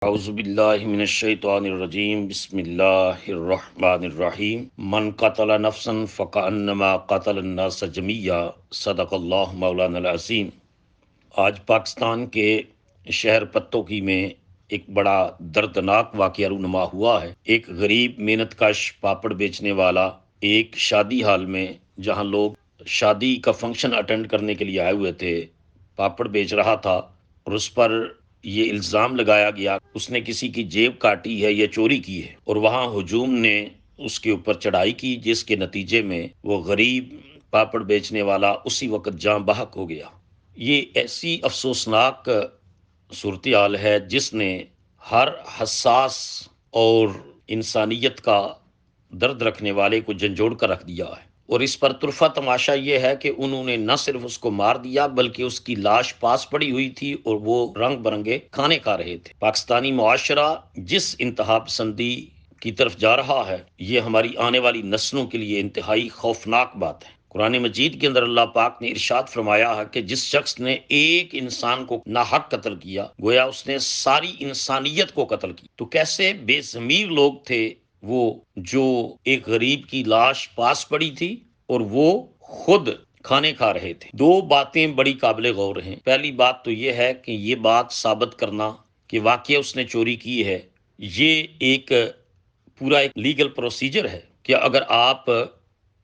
اعوذ باللہ من الشیطان الرجیم بسم اللہ الرحمن الرحیم من قتل نفسا فکأنما قتل الناس جمیعا صدق اللہ مولانا العظیم۔ آج پاکستان کے شہر پتوکی میں ایک بڑا دردناک واقعہ رونما ہوا ہے۔ ایک غریب محنت کش پاپڑ بیچنے والا ایک شادی ہال میں، جہاں لوگ شادی کا فنکشن اٹینڈ کرنے کے لیے آئے ہوئے تھے، پاپڑ بیچ رہا تھا اور اس پر یہ الزام لگایا گیا اس نے کسی کی جیب کاٹی ہے یا چوری کی ہے، اور وہاں ہجوم نے اس کے اوپر چڑھائی کی، جس کے نتیجے میں وہ غریب پاپڑ بیچنے والا اسی وقت جاں بحق ہو گیا۔ یہ ایسی افسوسناک صورتحال ہے جس نے ہر حساس اور انسانیت کا درد رکھنے والے کو جھنجھوڑ کر رکھ دیا ہے، اور اس پر طرفہ تماشا یہ ہے کہ انہوں نے نہ صرف اس کو مار دیا بلکہ اس کی لاش پاس پڑی ہوئی تھی اور وہ رنگ برنگے کھانے کھا رہے تھے۔ پاکستانی معاشرہ جس انتہا پسندی کی طرف جا رہا ہے، یہ ہماری آنے والی نسلوں کے لیے انتہائی خوفناک بات ہے۔ قرآن مجید کے اندر اللہ پاک نے ارشاد فرمایا ہے کہ جس شخص نے ایک انسان کو ناحق قتل کیا، گویا اس نے ساری انسانیت کو قتل کی۔ تو کیسے بے ضمیر لوگ تھے وہ، جو ایک غریب کی لاش پاس پڑی تھی اور وہ خود کھانے کھا رہے تھے۔ دو باتیں بڑی قابل غور ہیں۔ پہلی بات تو یہ ہے کہ یہ بات ثابت کرنا کہ واقعہ اس نے چوری کی ہے، یہ ایک پورا ایک لیگل پروسیجر ہے کہ اگر آپ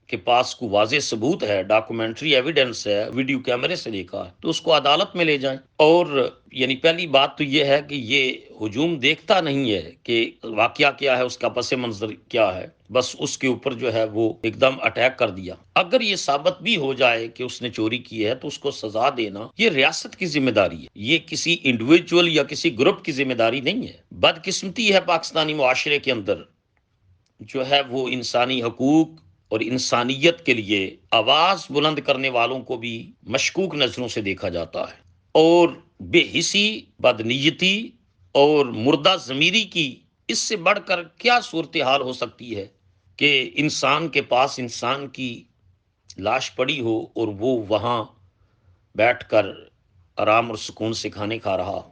کے پاس کوئی واضح ثبوت ہے، ڈاکومنٹری ایویڈنس ہے، ویڈیو کیمرے سے دیکھا ہے، تو اس کو عدالت میں لے جائیں۔ اور یعنی پہلی بات تو یہ ہے کہ یہ ہجوم دیکھتا نہیں ہے کہ واقعہ کیا ہے، اس کا پس منظر کیا ہے، بس اس کے اوپر جو ہے وہ ایک دم اٹیک کر دیا۔ اگر یہ ثابت بھی ہو جائے کہ اس نے چوری کی ہے تو اس کو سزا دینا یہ ریاست کی ذمہ داری ہے، یہ کسی انڈیویجول یا کسی گروپ کی ذمہ داری نہیں ہے۔ بدقسمتی ہے پاکستانی معاشرے کے اندر جو ہے وہ انسانی حقوق اور انسانیت کے لیے آواز بلند کرنے والوں کو بھی مشکوک نظروں سے دیکھا جاتا ہے، اور بے حسی، بدنیتی اور مردہ ضمیری کی اس سے بڑھ کر کیا صورتحال ہو سکتی ہے کہ انسان کے پاس انسان کی لاش پڑی ہو اور وہ وہاں بیٹھ کر آرام اور سکون سے کھانے کھا رہا ہو۔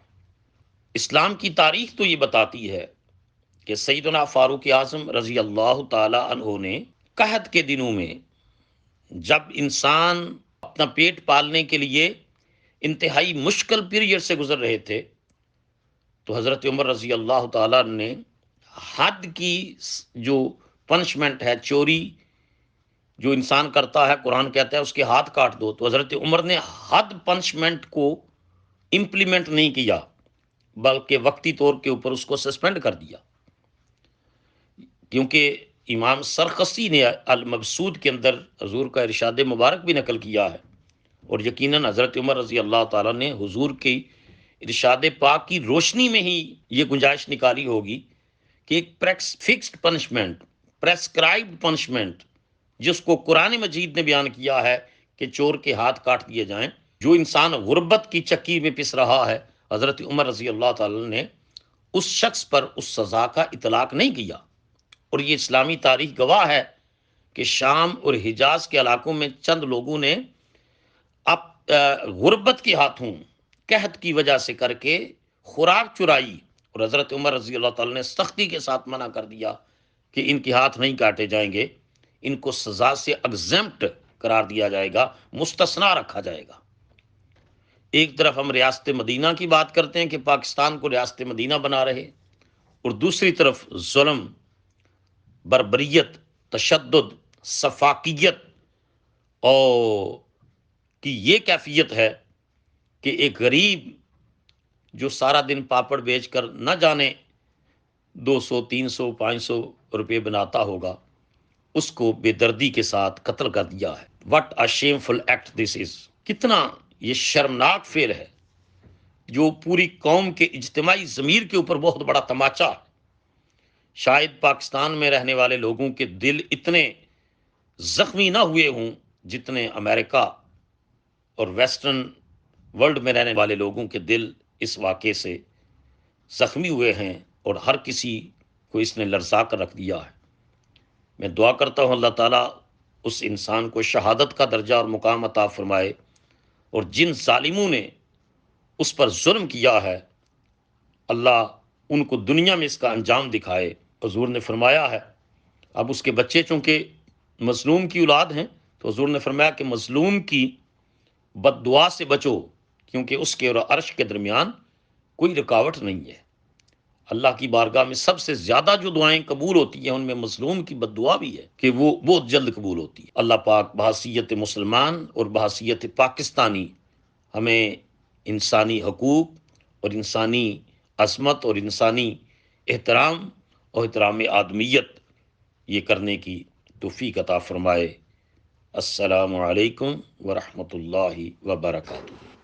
اسلام کی تاریخ تو یہ بتاتی ہے کہ سیدنا فاروق اعظم رضی اللہ تعالی عنہ نے قحط کے دنوں میں، جب انسان اپنا پیٹ پالنے کے لیے انتہائی مشکل پیریڈ سے گزر رہے تھے، تو حضرت عمر رضی اللہ تعالیٰ نے حد کی جو پنشمنٹ ہے، چوری جو انسان کرتا ہے، قرآن کہتا ہے اس کے ہاتھ کاٹ دو، تو حضرت عمر نے حد پنشمنٹ کو امپلیمنٹ نہیں کیا بلکہ وقتی طور کے اوپر اس کو سسپینڈ کر دیا، کیونکہ امام سرخسی نے المبسوط کے اندر حضور کا ارشاد مبارک بھی نقل کیا ہے، اور یقیناً حضرت عمر رضی اللہ تعالیٰ نے حضور کی ارشاد پاک کی روشنی میں ہی یہ گنجائش نکالی ہوگی کہ ایک فکسڈ پنشمنٹ، پریسکرائبڈ پنشمنٹ، جس کو قرآن مجید نے بیان کیا ہے کہ چور کے ہاتھ کاٹ دیے جائیں، جو انسان غربت کی چکی میں پس رہا ہے، حضرت عمر رضی اللہ تعالیٰ نے اس شخص پر اس سزا کا اطلاق نہیں کیا۔ اور یہ اسلامی تاریخ گواہ ہے کہ شام اور حجاز کے علاقوں میں چند لوگوں نے اب غربت کے ہاتھوں قحط کی وجہ سے کر کے خوراک چرائی، اور حضرت عمر رضی اللہ تعالیٰ نے سختی کے ساتھ منع کر دیا کہ ان کے ہاتھ نہیں کاٹے جائیں گے، ان کو سزا سے ایگزمپٹ قرار دیا جائے گا، مستثنا رکھا جائے گا۔ ایک طرف ہم ریاست مدینہ کی بات کرتے ہیں کہ پاکستان کو ریاست مدینہ بنا رہے، اور دوسری طرف ظلم، بربریت، تشدد، سفاکیت اور کی یہ کیفیت ہے کہ ایک غریب جو سارا دن پاپڑ بیچ کر نہ جانے 200 300 500 روپے بناتا ہوگا، اس کو بے دردی کے ساتھ قتل کر دیا ہے۔ What a shame full act this از، کتنا یہ شرمناک فعل ہے جو پوری قوم کے اجتماعی ضمیر کے اوپر بہت بڑا تماچا ہے۔ شاید پاکستان میں رہنے والے لوگوں کے دل اتنے زخمی نہ ہوئے ہوں جتنے امریکہ اور ویسٹرن ورلڈ میں رہنے والے لوگوں کے دل اس واقعے سے زخمی ہوئے ہیں، اور ہر کسی کو اس نے لرزا کر رکھ دیا ہے۔ میں دعا کرتا ہوں اللہ تعالیٰ اس انسان کو شہادت کا درجہ اور مقام عطا فرمائے، اور جن ظالموں نے اس پر ظلم کیا ہے، اللہ ان کو دنیا میں اس کا انجام دکھائے۔ حضور نے فرمایا ہے، اب اس کے بچے چونکہ مظلوم کی اولاد ہیں، تو حضور نے فرمایا کہ مظلوم کی بد دعا سے بچو، کیونکہ اس کے اور عرش کے درمیان کوئی رکاوٹ نہیں ہے۔ اللہ کی بارگاہ میں سب سے زیادہ جو دعائیں قبول ہوتی ہیں ان میں مظلوم کی بد دعا بھی ہے کہ وہ بہت جلد قبول ہوتی ہے۔ اللہ پاک بحیثیت مسلمان اور بحیثیت پاکستانی ہمیں انسانی حقوق اور انسانی عظمت اور انسانی احترام اور احترام آدمیت یہ کرنے کی توفیق عطا فرمائے۔ السلام علیکم ورحمۃ اللہ وبرکاتہ۔